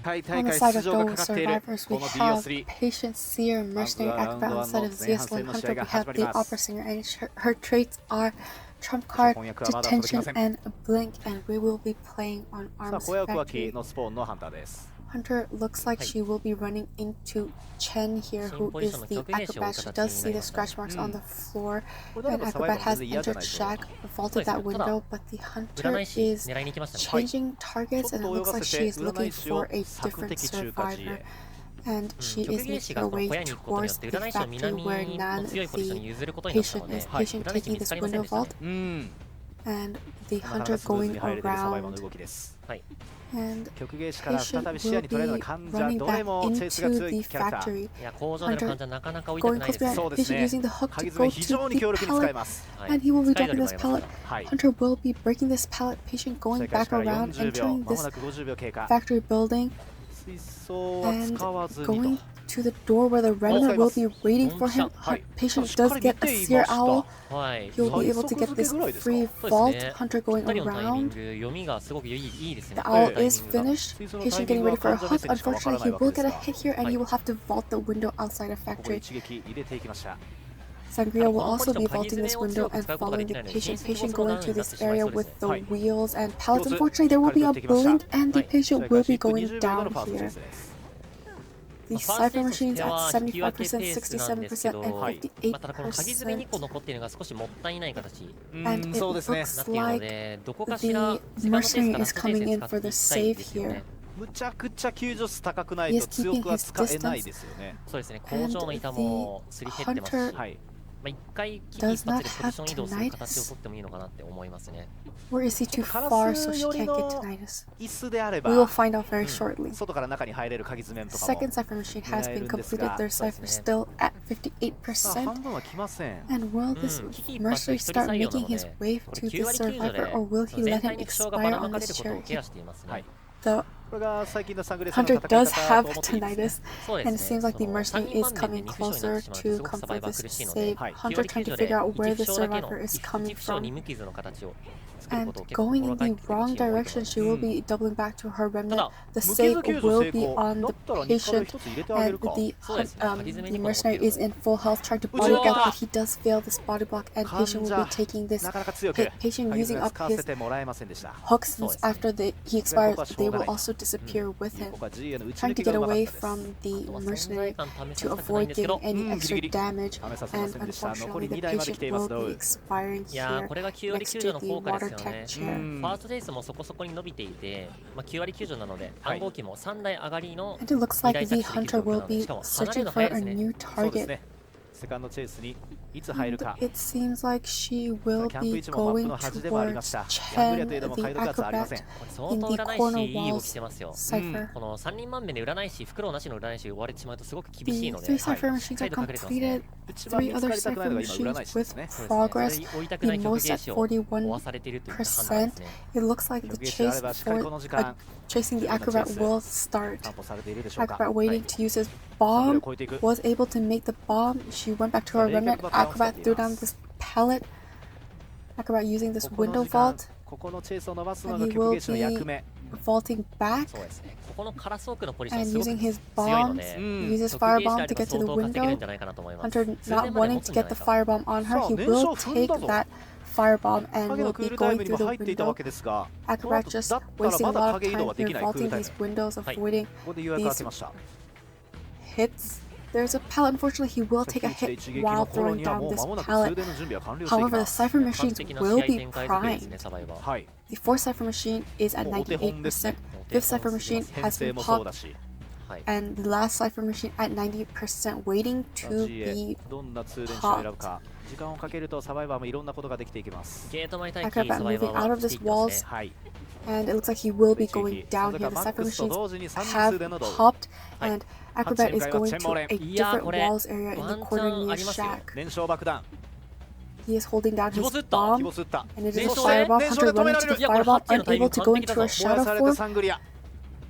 On the side of Dou survivors, we have Patient Seer, Mercenary Acrobat. On the side of ZS.Lin Hunter, we have the Opera Singer, and her traits are Trump Card, Detention, and Blink, and we will be playing on Arms Factory. Hunter looks like she will be running into Chen here, who is the Acrobat. She does see the scratch marks on the floor, and Acrobat has entered Shack, vaulted that window, but the Hunter is changing targets, and it looks like she is looking for a different survivor. And she is making her way towards the factory where Nan, the patient, is. Patient taking this window vault, and the Hunter going around. And Patient will be running back into the factory. Hunter going close behind, Patient using the hook to go to the pallet, and he will be dropping this pallet. Hunter will be breaking this pallet. Patient going back around, entering this factory building, and going to the door where the runner will be waiting for him. Patient does get a Seer Owl. He'll be able to get this free vault. Hunter going around. The owl is finished. Patient getting ready for a hook. Unfortunately, he will get a hit here, and he will have to vault the window outside of factory. Sangria will also be vaulting this window and following the Patient. Patient going to this area with the wheels and pallets. Unfortunately, there will be a blink, and the Patient will be going down here. The Cypher Machines at 75%, 67%, and 58%. And it looks like the Mercenary is coming in for the save here. He is keeping his distance, and the Hunter does not have tinnitus. Or is he too far so she can't get tinnitus? We will find out very shortly. The second Cypher Machine has been completed. Their Cypher still at 58%. And will this Mercenary start making his way to this survivor, or will he let him expire on this chariot? The Hunter does have tinnitus, and it seems like the Mercenary is coming closer to complete this save. Hunter trying to figure out where the survivor is coming from, and going in the wrong direction. She will be doubling back to her remnant. The save will be on the Patient, and the Mercenary is in full health, trying to body block, but he does fail this body block, and Patient will be taking this hit. Patient using up his hooks, since after he expires, they will also disappear with him. Trying to get away from the Mercenary to avoid getting any extra damage, and unfortunately the Patient will be expiring here next to the water tech chair. ファーストレースもそこそこに伸びていて、9割9分なので暗号機も3台上がりの And it looks like the Hunter will be searching for a new target. And it seems like she will be going towards Chen, the Acrobat, in the corner walls Cypher. The 3 Cypher Machines are completed. 3 other Cypher Machines with progress, the most at 41%. It looks like the chase for chasing the Acrobat will start. Acrobat waiting to use his bomb, was able to make the bomb. She went back to her remnant. Acrobat threw down this pallet. Acrobat using this window vault, and he will be vaulting back and using his bombs. He uses firebomb to get to the window. Hunter not wanting to get the firebomb on her, he will take that firebomb and will be going through the window. Acrobat just wasting a lot of time here, vaulting these windows, avoiding these hits. There's a pallet. Unfortunately, he will take a hit while throwing down this pallet. However, the Cypher Machines will be primed. The 4th Cypher Machine is at 98%. 5th Cypher Machine has been popped. And the last Cypher Machine at 90%, waiting to be popped. Acrobat moving out of this walls, and it looks like he will be going down here. The Cypher Machines have popped, and Acrobat is going to a different walls area in the corner near Shack. He is holding down his bomb, and it is a firebomb. Hunter running to the firebomb, unable to go into a shadow form.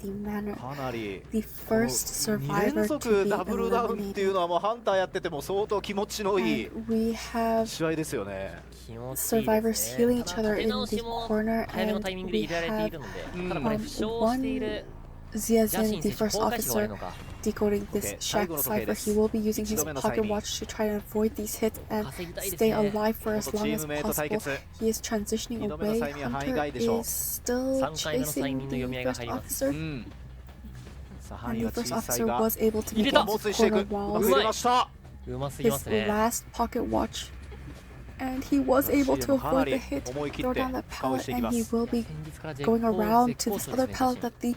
the manner かなり the first 2 survivor 連 to 続 be ダブルダウンっていう eliminated. のはもうハンターやってても相当気持ちのいい And we have 試合ですよね。気持ちいいで survivors す healing ね。 each ただ other 立て in 直 the しも corner, 早めの and タイミングで we 入れられている have ので、ただこれ負傷している ZS.Lin, ジャシン the 選手、 first 効果値が悪い officer, のか decoding this Okay, Shack 最後の時計 cipher. です He will be using 一 his 度目の pocket 催眠 watch to try and avoid these hits and 稼ぎたいです stay ね。 alive for as 元チ long ー as ムメイト対 possible. 決 He is transitioning 二度目の away. 催眠は範囲 Hunter 外でしょう。 is still 3回目の催 chasing 眠の読み合い the が first 入ります officer, さあ範 and 囲 the は first 小さい officer が was able to 入れ make た it 猛 to 追していく corner うま walls. く入れました。うますぎま His すね。 last pocket watch, and he was able to かな avoid り the hit, 思い切 throw って down that 倒し pallet, ていき and ま he す。 will be 先日から絶 going 好 around 絶 to 好 this 調で other すね、 pallet that the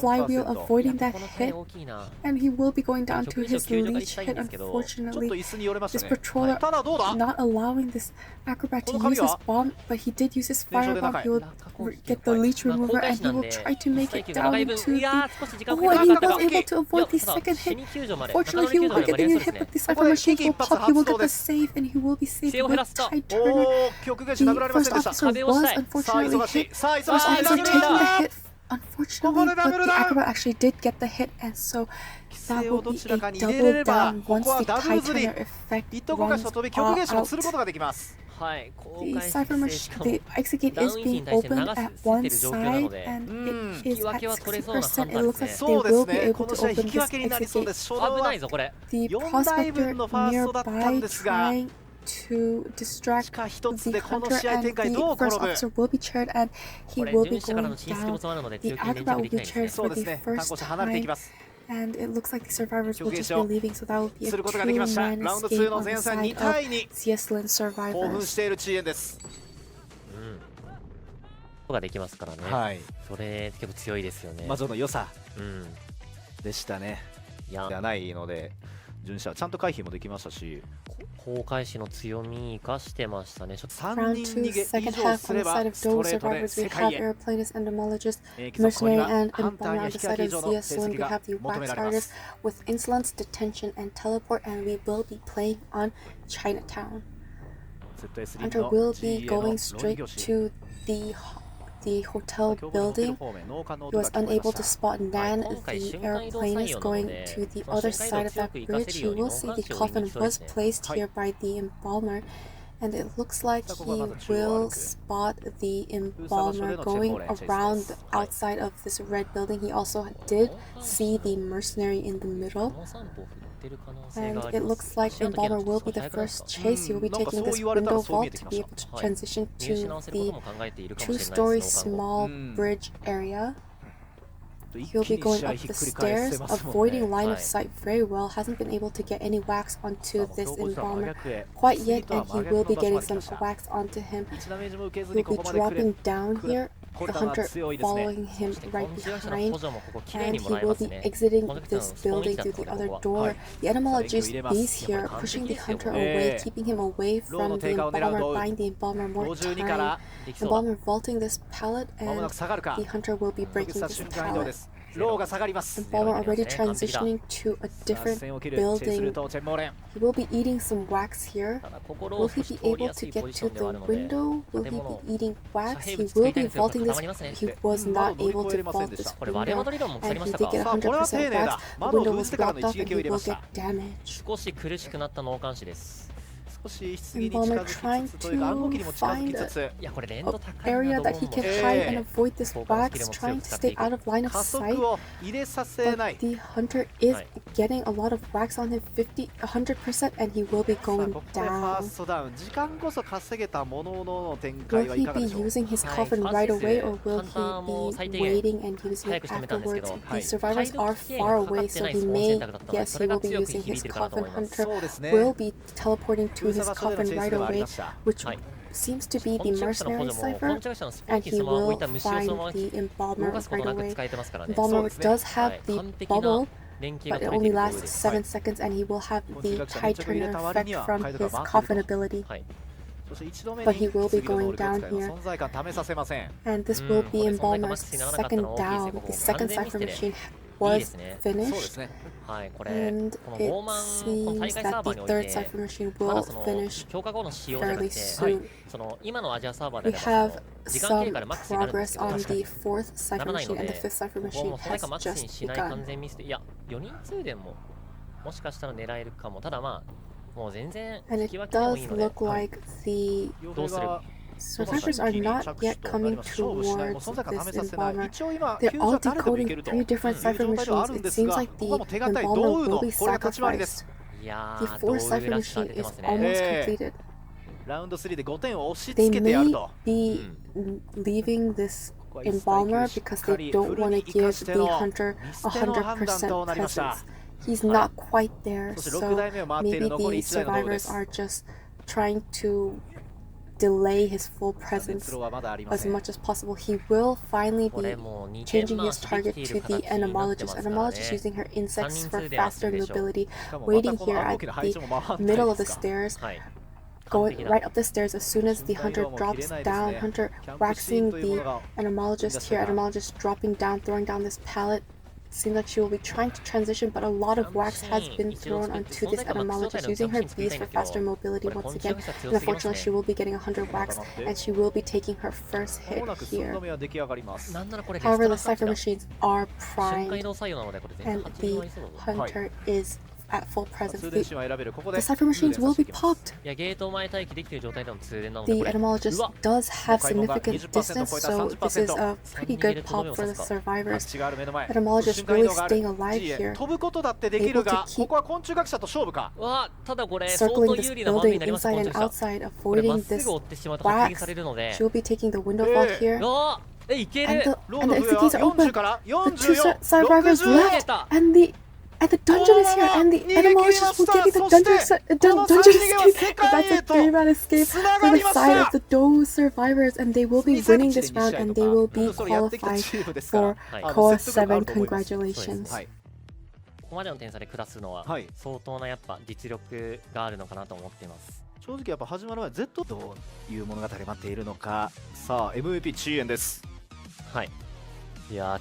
flywheel, avoiding that この hit, 大きいな。 and he will be going down to 極上 his 救助が leech したいん hit. ですけど、ちょっと Unfortunately, 椅子によれました this ね patroller ただどうだ not allowing this acrobat to この紙 use は his bomb, but he did use his 連勝 fire で bomb. 中へ He will get the leech まあ remover 公開 and 誌 he なん will で try to make 一 it 切長 down い分 to いや the... 少し時間 Oh, かか and る he けど was able to いや avoid the ただ second 死 hit. に救助まで Fortunately, 中 he 野 will 救 be 助まで getting 連 a 勝です hit, ね but the ここ Cypher で Machine 危機 will 一発 pop. He will 発動 get で the す save, and he will be saved 背を減 with らすと tight お turner. お極限 The 殴られませ first んでした officer was 壁を押したい。さあ unfortunately 忙しい hit. さあ First 忙しい officer 殴り taking the だ hit. Unfortunately, but the acrobat actually did get the hit, and so that will be a double down once the Tight Turner effect runs out. The cipher machine, the exit gate is being opened at one side, and it is at 60%. It looks like they will be able to open this exit gate. The prospector nearby trying to distract the hunter, and the first officer will be chaired, and he will be going down. The acrobat will be chaired for the first time, and it looks like the survivors will just be leaving, so that will be a two-man escape on the side of ZS.Lin survivors. ができますからね。はい。それ結構強いですよね。まあその良さでしたね。いやないので、順射ちゃんと回避もできましたし、崩壊士の強み生かしてましたね。3人逃げ以上すればストレートで世界へ。Mercenary and Embomber on the side of ZS.Lin, we have the wax artist with insolence, detention, and teleport, and we will be playing on Chinatown. Hunter will be going straight to the hotel building. He was unable to spot Nan. The airplane is going to the other side of that bridge. You will see the coffin was placed here by the embalmer, and it looks like he will spot the embalmer going around the outside of this red building. He also did see the mercenary in the middle. And it looks like Embalmer will be the first chase. He will be taking this window vault to be able to transition to the two-story small bridge area. He'll be going up the stairs, avoiding line of sight very well. Hasn't been able to get any wax onto this Embalmer quite yet, and he will be getting some wax onto him. He'll be dropping down here. The hunter following him right behind, and he will be exiting this building through the other door. The etymologist is here, pushing the hunter away, keeping him away from the embalmer, buying the embalmer more time. Embalmer vaulting this pallet, and the hunter will be breaking this pallet. Embalmer already transitioning to a different building. He will be eating some wax here. Will he be able to get to the window? Will he be eating wax? He will be vaulting this. He was not able to vault this window, and he did get 100% wax. The window was blocked off, and he will get damage. Embalmer trying to find an area that he can hide and avoid this wax, trying to stay out of line of sight. But the hunter is getting a lot of wax on him, 100%, and he will be going down. Will he be using his coffin right away, or will he be waiting and using it afterwards? The survivors are far away, so he may, yes, he will be using his coffin. Hunter will be teleporting to his coffin right away, which seems to be the mercenary cipher, and he will find the embalmer right away. Embalmer does have the bubble, but it only lasts 7 seconds, and he will have the Tight Turner effect from his coffin ability. But he will be going down here, and this will be Embalmer's second down. The second cipher machine was finished, and it seems that the third cipher machine will finish fairly soon. We have some progress on the fourth cipher machine, and the fifth cipher machine has just begun. And it does look like the survivors are not yet coming towards this embalmer. They're all decoding 3 different cipher machines. It seems like the embalmer will be sacrificed. The fourth cipher machine is almost completed. They may be leaving this embalmer because they don't want to give the hunter 100% presence. He's not quite there, so maybe the survivors are just trying to delay his full presence as much as possible. He will finally be changing his target to the entomologist. Entomologist using her insects for faster mobility, waiting here at the middle of the stairs, going right up the stairs as soon as the hunter drops down. Hunter waxing the entomologist here, entomologist dropping down, throwing down this pallet, seems like she will be trying to transition, but a lot of wax has been thrown onto this etymologist, using her bees for faster mobility once again. And unfortunately, she will be getting 100 wax, and she will be taking her first hit here. However, the Cypher machines are primed, and the hunter is at full presence. The Cypher machines will be popped. The etymologist does have significant distance, so this is a pretty good pop for the survivors. Etymologist really staying alive here, able to keep circling this building inside and outside, avoiding this wax. She will be taking the window vault here. And the exit gates are open. The two survivors left, and the dungeon is here, and the etymologist will give you the dungeon escape. That's a 3-man escape for the side of the Dou survivors, and they will be winning this round, and they will be qualified for COA7. Congratulations. ここまでの点差で下すのは相当なやっぱ実力があるのかなと思っています。正直やっぱ始まる前 Z どういう物語待っているのか。さあ MVP チーエンです。はい。いやー